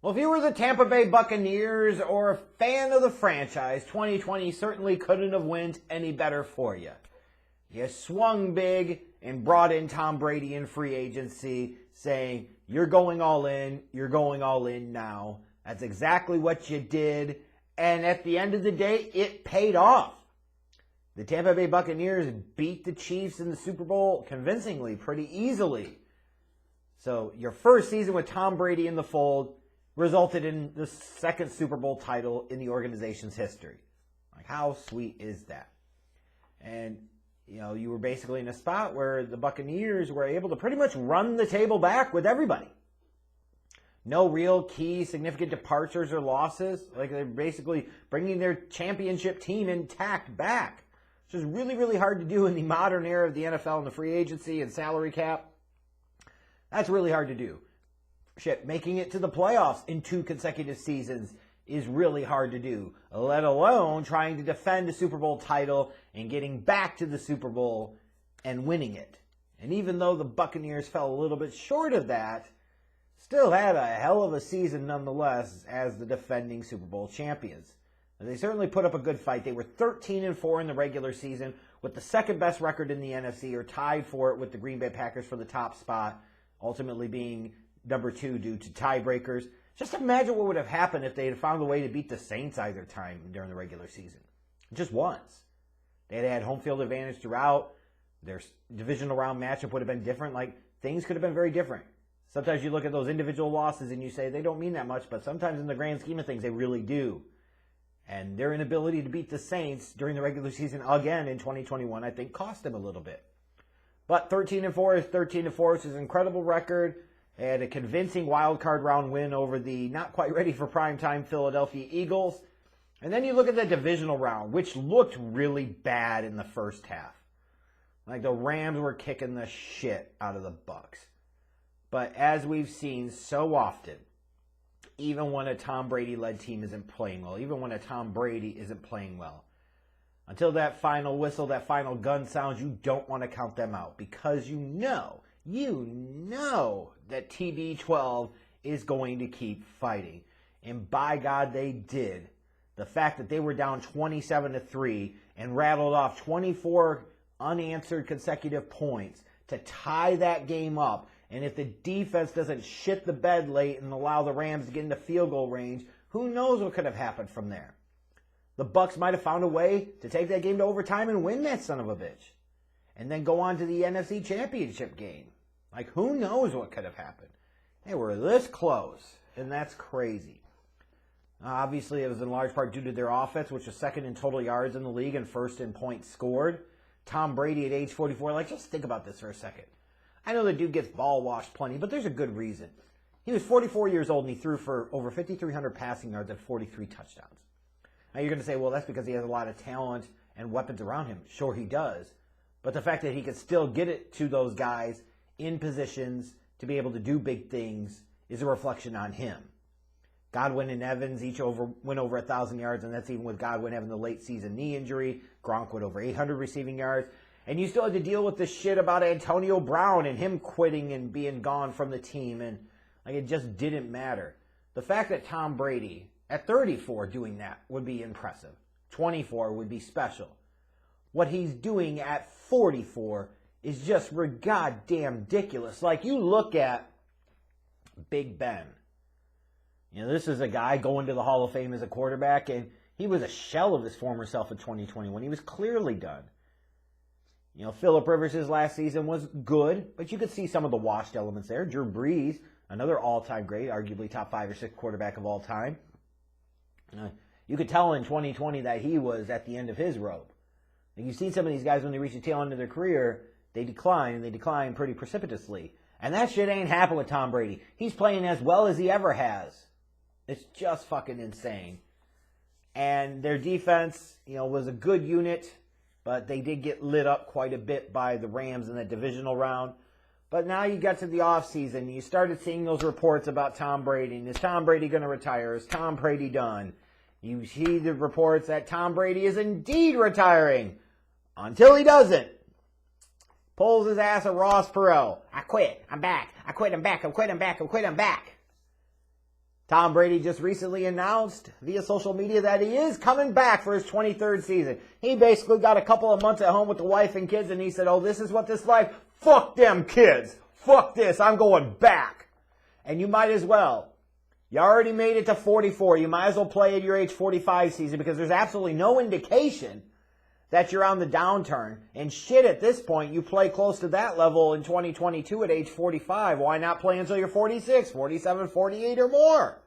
Well, if you were the Tampa Bay Buccaneers or a fan of the franchise, 2020 certainly couldn't have went any better for you. You swung big and brought in Tom Brady in free agency, saying, you're going all in now. That's exactly what you did, and at the end of the day, it paid off. The Tampa Bay Buccaneers beat the Chiefs in the Super Bowl convincingly, pretty easily. So your first season with Tom Brady in the fold resulted in the second Super Bowl title in the organization's history. Like, how sweet is that? And, you were basically in a spot where the Buccaneers were able to pretty much run the table back with everybody. No real key significant departures or losses. Like, they're basically bringing their championship team intact back, which is really, really hard to do in the modern era of the NFL and the free agency and salary cap. That's really hard to do. Making it to the playoffs in 2 consecutive seasons is really hard to do, let alone trying to defend a Super Bowl title and getting back to the Super Bowl and winning it. And even though the Buccaneers fell a little bit short of that, still had a hell of a season nonetheless as the defending Super Bowl champions. And they certainly put up a good fight. They were 13-4 in the regular season with the second best record in the NFC, or tied for it with the Green Bay Packers for the top spot, ultimately being number 2 due to tiebreakers. Just imagine what would have happened if they had found a way to beat the Saints either time during the regular season. Just once. They had home field advantage throughout. Their divisional round matchup would have been different. Like, things could have been very different. Sometimes you look at those individual losses and you say they don't mean that much, but sometimes in the grand scheme of things, they really do. And their inability to beat the Saints during the regular season again in 2021, I think, cost them a little bit. But 13-4 is 13-4, which is an incredible record. They had a convincing wild card round win over the not quite ready for primetime Philadelphia Eagles. And then you look at the divisional round, which looked really bad in the first half. Like, the Rams were kicking the shit out of the Bucs. But as we've seen so often, even when a Tom Brady-led team isn't playing well, even when a Tom Brady isn't playing well, until that final whistle, that final gun sounds, you don't want to count them out, because you know that TB12 is going to keep fighting. And by God, they did. The fact that they were down 27-3 and rattled off 24 unanswered consecutive points to tie that game up. And if the defense doesn't shit the bed late and allow the Rams to get into field goal range, who knows what could have happened from there. The Bucs might have found a way to take that game to overtime and win that son of a bitch. And then go on to the NFC Championship game. Like, who knows what could have happened. They were this close, and that's crazy. Obviously, it was in large part due to their offense, which was second in total yards in the league and first in points scored. Tom Brady at age 44, just think about this for a second. I know the dude gets ball washed plenty, but there's a good reason. He was 44 years old, and he threw for over 5,300 passing yards and 43 touchdowns. Now, you're going to say, well, that's because he has a lot of talent and weapons around him. Sure, he does. But the fact that he could still get it to those guys in positions to be able to do big things is a reflection on him. Godwin and Evans each went over 1,000 yards, and that's even with Godwin having the late season knee injury. Gronk went over 800 receiving yards. And you still had to deal with the shit about Antonio Brown and him quitting and being gone from the team. And it just didn't matter. The fact that Tom Brady, at 34, doing that would be impressive. 24 would be special. What he's doing at 44 is just goddamn ridiculous. Like, you look at Big Ben. This is a guy going to the Hall of Fame as a quarterback, and he was a shell of his former self in 2020 when he was clearly done. Phillip Rivers' last season was good, but you could see some of the washed elements there. Drew Brees, another all-time great, arguably top 5 or 6 quarterback of all time. You could tell in 2020 that he was at the end of his rope. You've seen some of these guys when they reach the tail end of their career, they decline, and they decline pretty precipitously. And that shit ain't happened with Tom Brady. He's playing as well as he ever has. It's just fucking insane. And their defense, was a good unit, but they did get lit up quite a bit by the Rams in that divisional round. But now you got to the offseason, you started seeing those reports about Tom Brady. And is Tom Brady going to retire? Is Tom Brady done? You see the reports that Tom Brady is indeed retiring. Until he doesn't. Pulls his ass at Ross Perot. I quit. I'm back. I quit. I'm back. I quit. I'm back. I quit. I'm back. Tom Brady just recently announced via social media that he is coming back for his 23rd season. He basically got a couple of months at home with the wife and kids, and he said, oh, this is what this life, fuck them kids. Fuck this, I'm going back. And you might as well. You already made it to 44. You might as well play at your age 45 season because there's absolutely no indication that you're on the downturn. And shit, at this point, you play close to that level in 2022 at age 45. Why not play until you're 46, 47, 48 or more?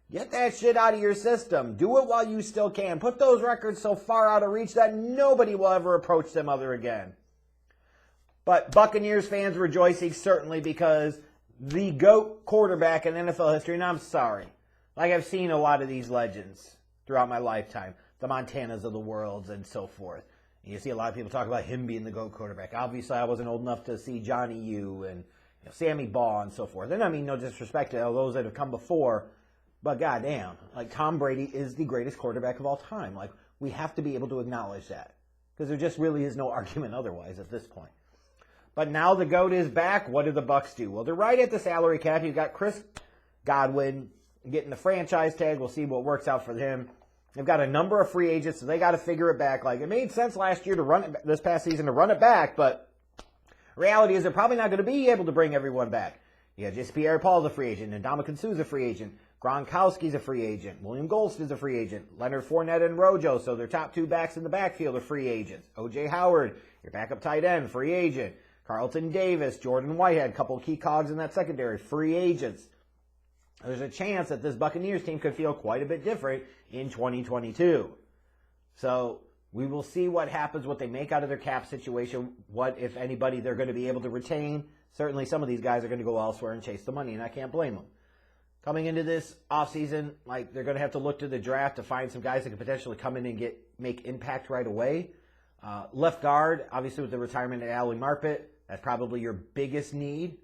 Get that shit out of your system. Do it while you still can. Put those records so far out of reach that nobody will ever approach them other again. But Buccaneers fans rejoicing certainly because the GOAT quarterback in NFL history, and I'm sorry, like I've seen a lot of these legends throughout my lifetime, the Montanas of the world and so forth. And you see a lot of people talk about him being the GOAT quarterback. Obviously, I wasn't old enough to see Johnny U and Sammy Baugh and so forth. And I mean no disrespect to those that have come before, but goddamn, like Tom Brady is the greatest quarterback of all time. Like we have to be able to acknowledge that because there just really is no argument otherwise at this point. But now the GOAT is back. What do the Bucs do? Well, they're right at the salary cap. You've got Chris Godwin getting the franchise tag. We'll see what works out for him. They've got a number of free agents, so they got to figure it back. Like, it made sense last year to run it, this past season to run it back, but reality is they're probably not going to be able to bring everyone back. You got Jesse Pierre-Paul's a free agent, and Ndamukong Suh's a free agent. Gronkowski's a free agent. William Golston's a free agent. Leonard Fournette and Rojo, so their top two backs in the backfield are free agents. O.J. Howard, your backup tight end, free agent. Carlton Davis, Jordan Whitehead, a couple of key cogs in that secondary, free agents. There's a chance that this Buccaneers team could feel quite a bit different in 2022. So we will see what happens, what they make out of their cap situation, what, if anybody, they're going to be able to retain. Certainly some of these guys are going to go elsewhere and chase the money, and I can't blame them. Coming into this offseason, like they're going to have to look to the draft to find some guys that could potentially come in and make impact right away. Left guard, obviously with the retirement of Ali Marpet, that's probably your biggest need,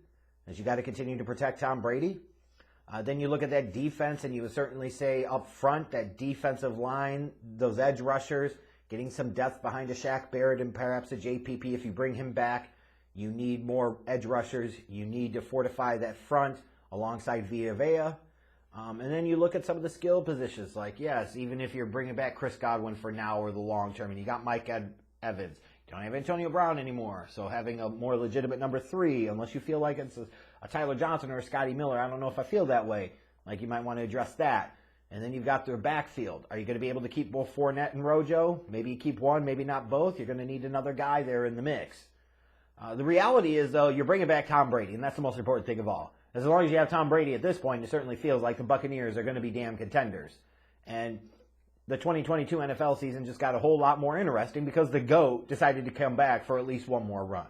as you got to continue to protect Tom Brady. Then you look at that defense, and you would certainly say up front, that defensive line, those edge rushers, getting some depth behind a Shaq Barrett and perhaps a JPP. If you bring him back, you need more edge rushers. You need to fortify that front alongside Villa. And then you look at some of the skill positions, like, yes, even if you're bringing back Chris Godwin for now or the long term, and you got Mike Evans. You don't have Antonio Brown anymore, so having a more legitimate number 3, unless you feel like it's a Tyler Johnson or a Scotty Miller, I don't know if I feel that way. Like, you might want to address that. And then you've got their backfield. Are you going to be able to keep both Fournette and Rojo? Maybe you keep one, maybe not both. You're going to need another guy there in the mix. The reality is, though, you're bringing back Tom Brady, and that's the most important thing of all. As long as you have Tom Brady at this point, it certainly feels like the Buccaneers are going to be damn contenders. And the 2022 NFL season just got a whole lot more interesting because the GOAT decided to come back for at least one more run.